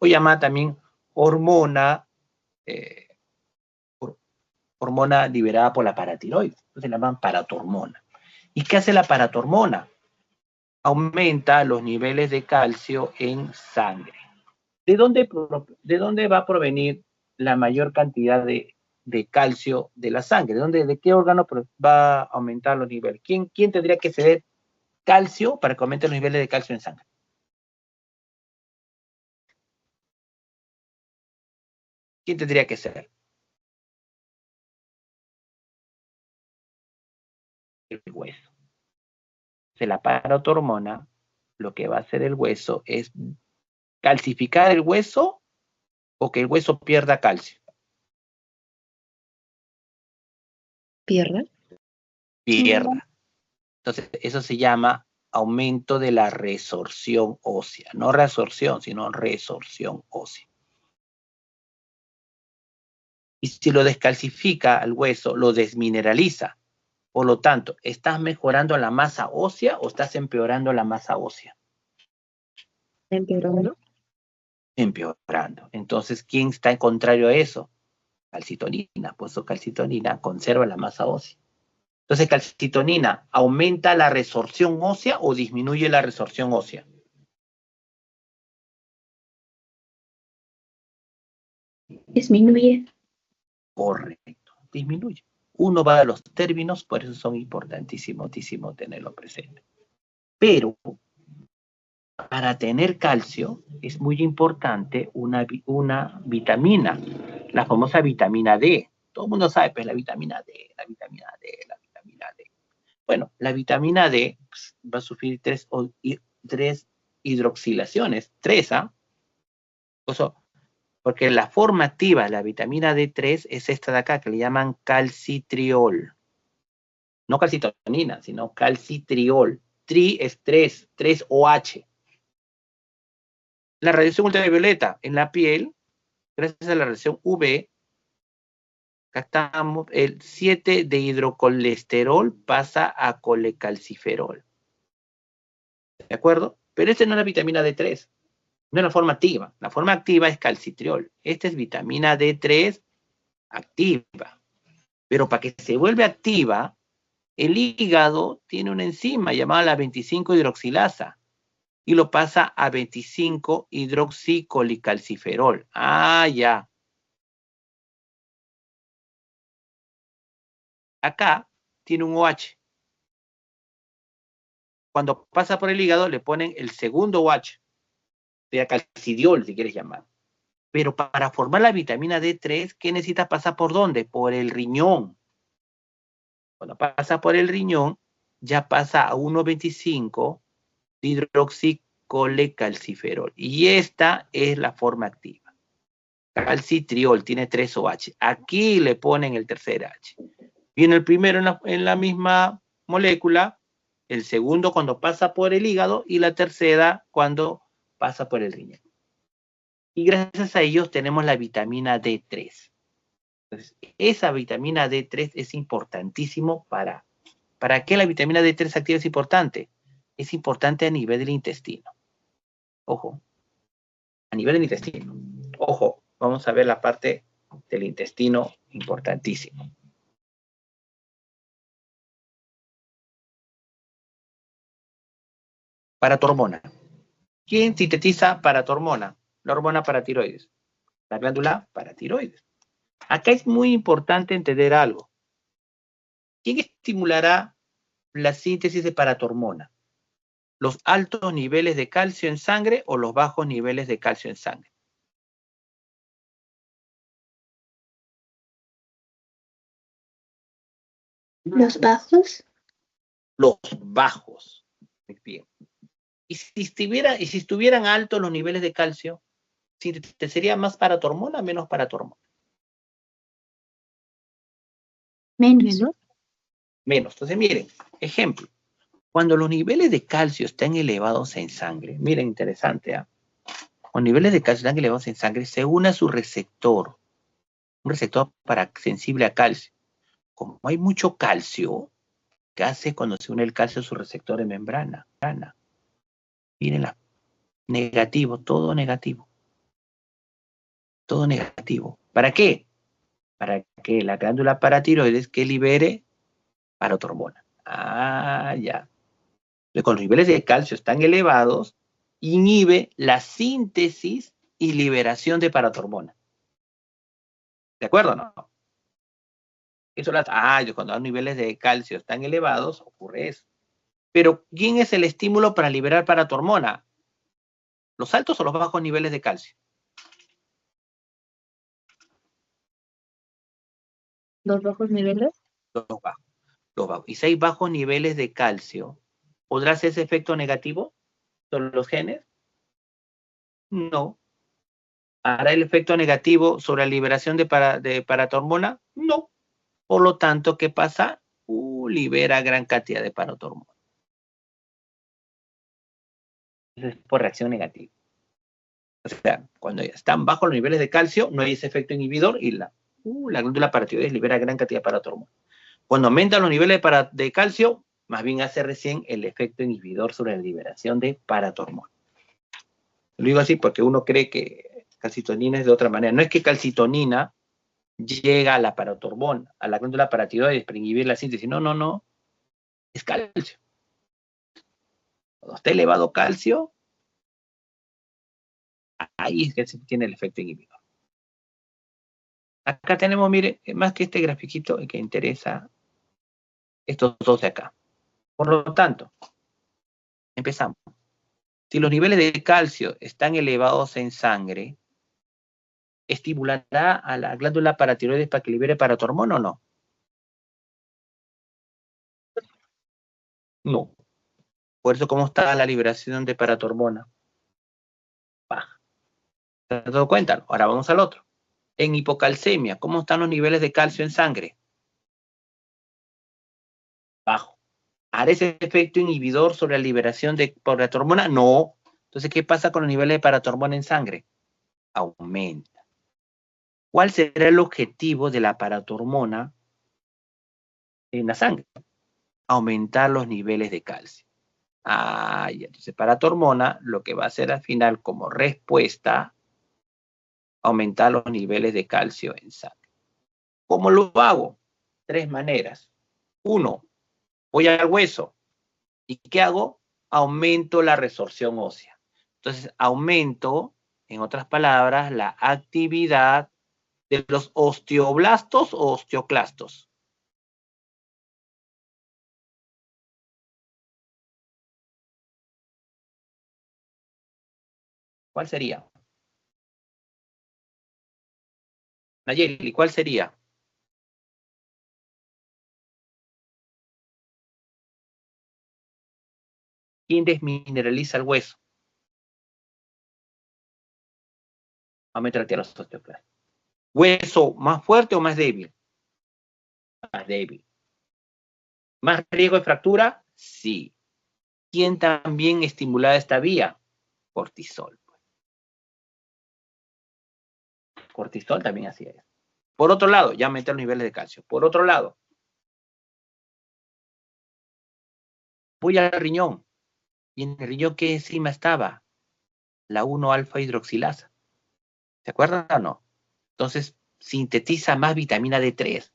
o llamada también hormona, hormona liberada por la paratiroides, entonces se llaman paratormona. ¿Y qué hace la paratormona? Aumenta los niveles de calcio en sangre. ¿De dónde va a provenir la mayor cantidad de calcio de la sangre? ¿De qué órgano va a aumentar los niveles? ¿Quién tendría que ceder calcio para que aumenten los niveles de calcio en sangre? ¿Quién tendría que ser? El hueso. De la paratormona, lo que va a hacer el hueso es calcificar el hueso o que el hueso pierda calcio. ¿Pierda? Pierda. Entonces, eso se llama aumento de la resorción ósea. No reabsorción, sino resorción ósea. Y si lo descalcifica al hueso, lo desmineraliza. Por lo tanto, ¿estás mejorando la masa ósea o estás empeorando la masa ósea? ¿Empeorando? Empeorando. Entonces, ¿quién está en contrario a eso? Calcitonina. Pues su calcitonina conserva la masa ósea. Entonces, calcitonina, ¿aumenta la resorción ósea o disminuye la resorción ósea? Disminuye. Correcto, disminuye. Uno va a los términos, por eso son importantísimos tenerlo presente. Pero para tener calcio es muy importante una vitamina, la famosa vitamina D. Todo el mundo sabe, pues, la vitamina D, la vitamina D, la vitamina D. Bueno, la vitamina D pues, va a sufrir tres hidroxilaciones, porque la forma activa de la vitamina D3 es esta de acá, que le llaman calcitriol. No calcitonina, sino calcitriol. Tri es 3OH. La radiación ultravioleta en la piel, gracias a la radiación UV, captamos el 7 de hidrocolesterol pasa a colecalciferol. ¿De acuerdo? Pero esta no es la vitamina D3. No es la forma activa. La forma activa es calcitriol. Esta es vitamina D3 activa. Pero para que se vuelva activa, el hígado tiene una enzima llamada la 25-hidroxilasa y lo pasa a 25-hidroxicolicalciferol. Ah, ya. Acá tiene un OH. Cuando pasa por el hígado le ponen el segundo OH, sea calcidiol si quieres llamar. Pero para formar la vitamina D3, ¿qué necesita pasar por dónde? Por el riñón. Cuando pasa por el riñón, ya pasa a 1,25 hidroxicolecalciferol. Y esta es la forma activa. Calcitriol tiene 3 OH. Aquí le ponen el tercer H. Viene el primero en la misma molécula, el segundo cuando pasa por el hígado y la tercera cuando pasa por el riñón. Y gracias a ellos tenemos la vitamina D3. Entonces, esa vitamina D3 es importantísimo ¿para qué la vitamina D3 activa es importante? Es importante a nivel del intestino. Ojo, a nivel del intestino. Ojo, vamos a ver la parte del intestino, importantísimo. Paratormona. ¿Quién sintetiza paratormona? La hormona paratiroides. La glándula paratiroides. Acá es muy importante entender algo. ¿Quién estimulará la síntesis de paratormona? ¿Los altos niveles de calcio en sangre o los bajos niveles de calcio en sangre? Los bajos. Los bajos. Muy bien. Y si estuvieran altos los niveles de calcio, ¿sería más paratormona o menos paratormona? Menos. Menos. Entonces, miren, ejemplo. Cuando los niveles de calcio están elevados en sangre, miren, interesante, ¿ah? Cuando los niveles de calcio están elevados en sangre, se une a su receptor, un receptor sensible a calcio. Como hay mucho calcio, ¿qué hace cuando se une el calcio a su receptor de membrana? Mírenla, negativo, todo negativo. Todo negativo. ¿Para qué? Para que la glándula paratiroides que libere paratormona. Ah, ya. Entonces, cuando los niveles de calcio están elevados, inhibe la síntesis y liberación de paratormona. ¿De acuerdo o no? Eso cuando los niveles de calcio están elevados, ocurre eso. Pero, ¿quién es el estímulo para liberar paratormona? ¿Los altos o los bajos niveles de calcio? ¿Los bajos niveles? Los bajos. Los bajos. Y si hay bajos niveles de calcio, ¿podrá hacer ese efecto negativo sobre los genes? No. ¿Hará el efecto negativo sobre la liberación de paratormona? No. Por lo tanto, ¿qué pasa? Libera gran cantidad de paratormona. Eso es por reacción negativa. O sea, cuando están bajos los niveles de calcio, no hay ese efecto inhibidor y la glándula paratiroides libera gran cantidad de paratormona. Cuando aumentan los niveles de calcio, más bien hace recién el efecto inhibidor sobre la liberación de paratormona. Lo digo así porque uno cree que calcitonina es de otra manera. No es que calcitonina llega a la paratormona, a la glándula paratiroides para inhibir la síntesis. No, no, no. Es calcio. Cuando está elevado calcio, ahí es que se tiene el efecto inhibidor. Acá tenemos, mire, más que este grafiquito que interesa, estos dos de acá. Por lo tanto, empezamos. Si los niveles de calcio están elevados en sangre, ¿estimulará a la glándula paratiroides para que libere paratormona o no? No. Por eso, ¿cómo está la liberación de paratormona? Baja. ¿Se han dado cuenta? Ahora vamos al otro. En hipocalcemia, ¿cómo están los niveles de calcio en sangre? Bajo. ¿Hará ese efecto inhibidor sobre la liberación de paratormona? No. Entonces, ¿qué pasa con los niveles de paratormona en sangre? Aumenta. ¿Cuál será el objetivo de la paratormona en la sangre? Aumentar los niveles de calcio. Entonces paratormona lo que va a hacer al final como respuesta, aumentar los niveles de calcio en sangre. ¿Cómo lo hago? 3 maneras. 1, voy al hueso. ¿Y qué hago? Aumento la resorción ósea. Entonces aumento, en otras palabras, la actividad de los osteoblastos o osteoclastos. ¿Cuál sería? Nayeli, ¿cuál sería? ¿Quién desmineraliza el hueso? Aumenta la actividad de los osteoclastos. ¿Hueso más fuerte o más débil? Más débil. ¿Más riesgo de fractura? Sí. ¿Quién también estimula esta vía? Cortisol. Cortisol también hacía eso. Por otro lado, ya aumenté los niveles de calcio. Por otro lado, voy al riñón. ¿Y en el riñón qué enzima estaba? La 1-alfa hidroxilasa. ¿Se acuerdan o no? Entonces, sintetiza más vitamina D3.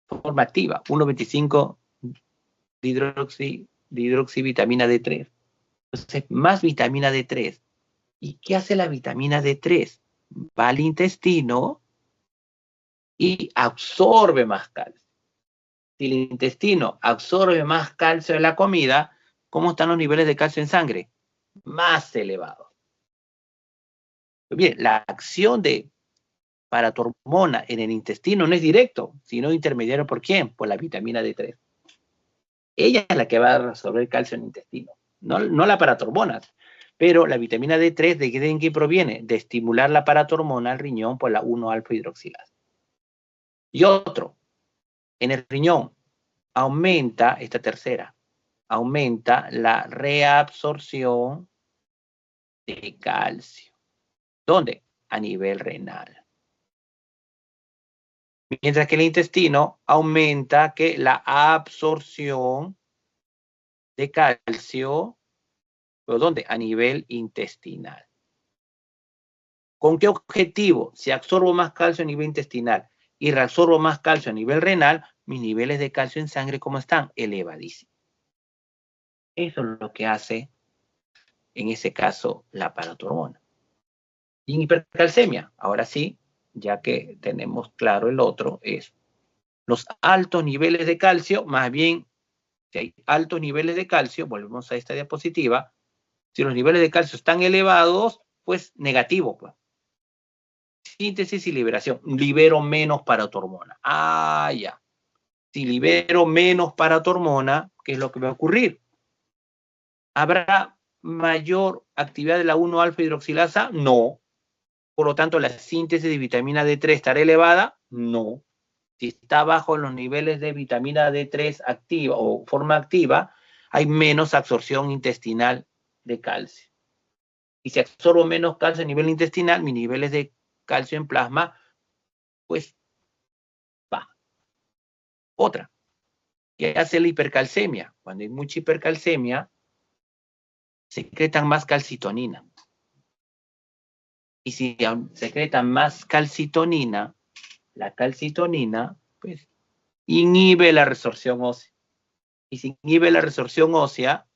Forma activa, 1,25 dihidroxivitamina D3. Entonces, más vitamina D3. ¿Y qué hace la vitamina D3? Va al intestino y absorbe más calcio. Si el intestino absorbe más calcio de la comida, ¿cómo están los niveles de calcio en sangre? Más elevados. Bien, la acción de paratormona en el intestino no es directo, sino intermediario. ¿Por quién? Por la vitamina D3. Ella es la que va a absorber el calcio en el intestino, no la paratormona. Pero la vitamina D3, ¿de qué proviene? De estimular la paratormona al riñón por la 1-alfa-hidroxilasa. Y otro, en el riñón aumenta, esta tercera, aumenta la reabsorción de calcio. ¿Dónde? A nivel renal. Mientras que el intestino aumenta que la absorción de calcio, ¿pero dónde? A nivel intestinal. ¿Con qué objetivo? Si absorbo más calcio a nivel intestinal y reabsorbo más calcio a nivel renal, mis niveles de calcio en sangre, ¿cómo están? Elevadísimos. Eso es lo que hace, en ese caso, la paratormona. Y en hipercalcemia, ahora sí, ya que tenemos claro el otro, es los altos niveles de calcio, más bien, si hay altos niveles de calcio, volvemos a esta diapositiva, si los niveles de calcio están elevados, pues negativo, pues. Síntesis y liberación. Libero menos paratormona. Ah, ya. Si libero menos paratormona, ¿qué es lo que va a ocurrir? ¿Habrá mayor actividad de la 1-alfa-hidroxilasa? No. Por lo tanto, la síntesis de vitamina D3 estará elevada? No. Si está bajo los niveles de vitamina D3 activa o forma activa, hay menos absorción intestinal de calcio. Y si absorbo menos calcio a nivel intestinal, mis niveles de calcio en plasma, pues, bajan. Otra, ¿qué hace la hipercalcemia? Cuando hay mucha hipercalcemia, secretan más calcitonina. Y si secretan más calcitonina, la calcitonina, pues, inhibe la resorción ósea. Y si inhibe la resorción ósea,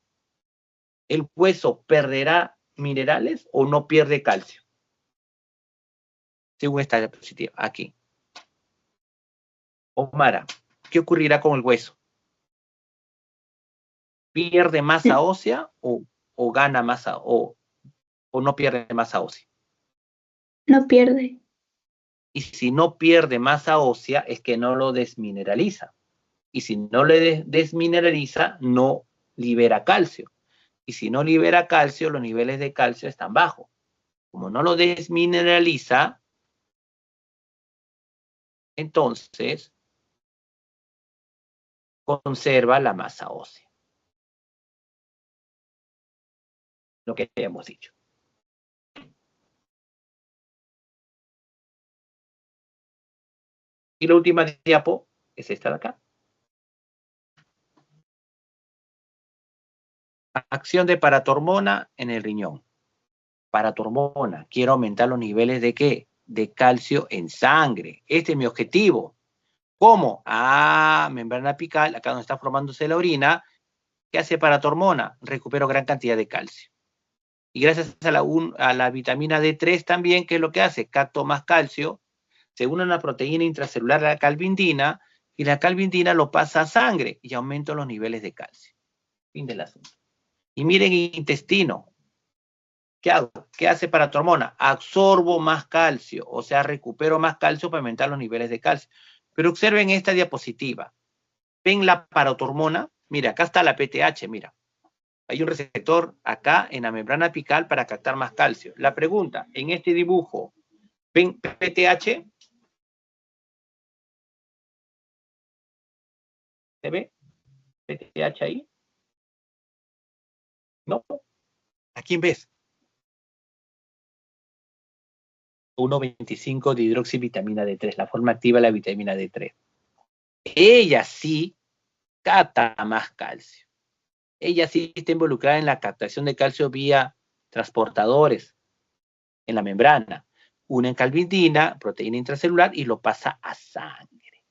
¿el hueso perderá minerales o no pierde calcio? Según esta diapositiva, aquí. Omara, ¿qué ocurrirá con el hueso? ¿Pierde masa ósea o gana masa o no pierde masa ósea? No pierde. Y si no pierde masa ósea, es que no lo desmineraliza. Y si no le desmineraliza, no libera calcio. Y si no libera calcio, los niveles de calcio están bajos. Como no lo desmineraliza, entonces conserva la masa ósea. Lo que hemos dicho. Y la última diapo es esta de acá. Acción de paratormona en el riñón. Paratormona, quiero aumentar los niveles de ¿qué? De calcio en sangre. Este es mi objetivo. ¿Cómo? Ah, membrana apical, acá donde está formándose la orina. ¿Qué hace paratormona? Recupero gran cantidad de calcio. Y gracias a la vitamina D3 también, ¿qué es lo que hace? Capto más calcio, se une a una proteína intracelular, la calvindina, y la calvindina lo pasa a sangre y aumento los niveles de calcio. Fin del asunto. Y miren el intestino. ¿Qué hago? ¿Qué hace paratormona? Absorbo más calcio, o sea, recupero más calcio para aumentar los niveles de calcio. Pero observen esta diapositiva. ¿Ven la paratormona? Mira, acá está la PTH, mira. Hay un receptor acá en la membrana apical para captar más calcio. La pregunta, en este dibujo, ¿ven PTH? ¿Se ve PTH ahí? ¿No? ¿A quién ves? 1,25 de hidroxivitamina D3, la forma activa de la vitamina D3. Ella sí capta más calcio. Ella sí está involucrada en la captación de calcio vía transportadores. en la membrana. Una en calvitina, proteína intracelular, y lo pasa a sangre.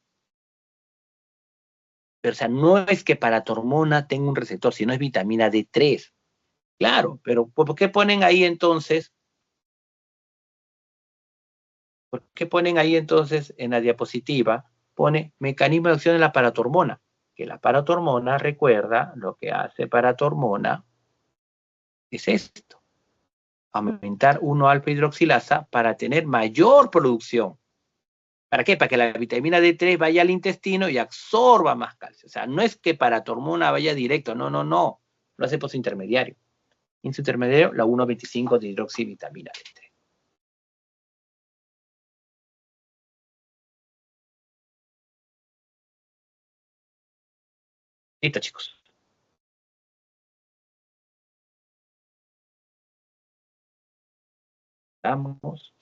Pero, o sea, no es que paratormona tenga un receptor, sino es vitamina D3. Claro, pero ¿por qué ponen ahí entonces? ¿Por qué ponen ahí entonces en la diapositiva? Pone mecanismo de acción de la paratormona. Que la paratormona, recuerda, lo que hace paratormona es esto. Aumentar 1-alfa hidroxilasa para tener mayor producción. ¿Para qué? Para que la vitamina D3 vaya al intestino y absorba más calcio. O sea, no es que paratormona vaya directo, no, no, no. Lo hace por su intermediario. En su intermediario, la 1,25 de hidroxivitamina D3. Listo, chicos. Vamos.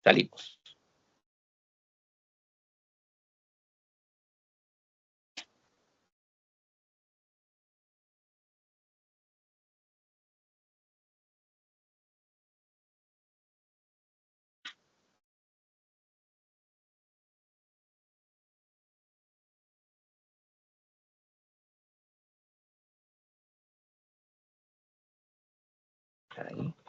Salimos. Ahí.